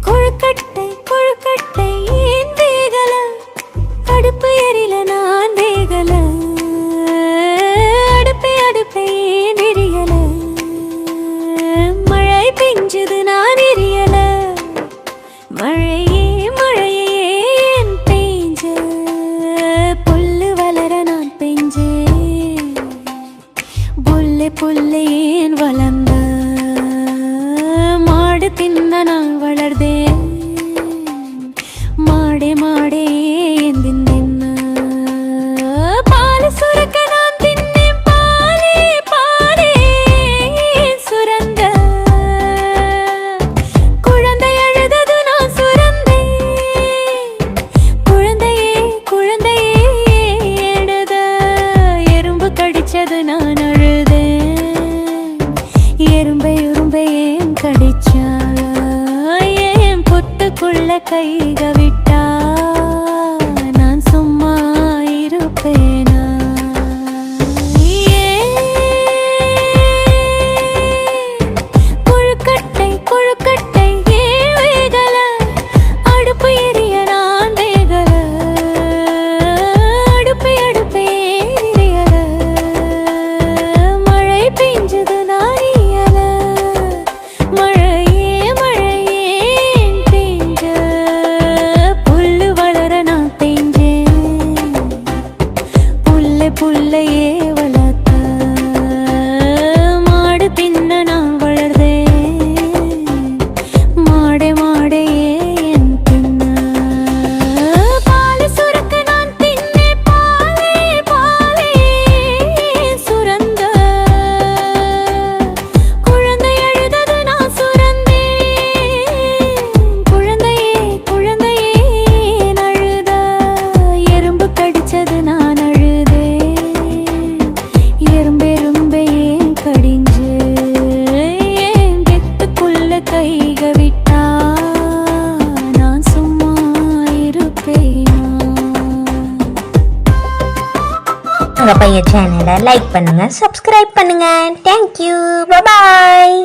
கொழுக்கட்டை கொழுக்கட்டை ஏன் வேகல அடுப்பு எரில நான் வேகல அடுப்பை ஏன் எரியல மழை பெஞ்சது நான் எரியல மழையே ஏன் பெஞ்ச புல்லு வளர நான் பெஞ்சேன் புல்லை ஏன் வளர்ந்த மாடு தின்ன நான் வளர்ந்தேன் மாடே ஏன் தின்ன பால் சுரக்க நான் தின்னேன் பாலே சுரந்த குழந்தை அழுதது நான் சுரந்தேன் குழந்தையே எழுத எறும்பு கடிச்சது நான் அழுதேன் எறும்பை ஏன் கடிச்சா ஏன் புத்துக்குள்ள கைக விட்டா நான் சும்மா இருப்பேனா கொழுக்கட்டை ஏன் வேகல அடுப்பு எரிய நான் வேகல அடுப்பை எரியல மழை பெஞ்சது நான் எரியல மழையே பெஞ்ச புல்லு வளர நான் பெஞ்சேன் புல்லையே வளர்த்த மாடு தின்ன நான் வளர்ந்தேன் மாடே ஏன் தின்ன பால் சுரக்க நான் தின்னேன் பாலே சுரந்த குழந்தை அழுதது நான் சுரந்தேன் குழந்தையே அழுத எறும்பு கடிச்சது நான் அழுதேன் எறும்பே ஏன் கடிஞ்சு ஏன் கெத்துக்குள்ள கைக விட்டா நான் சும்மா இருப்பேனா உங்க பையன் சேனலை லைக் பண்ணுங்க, சப்ஸ்கிரைப் பண்ணுங்க. தேங்க்யூ, பாய்.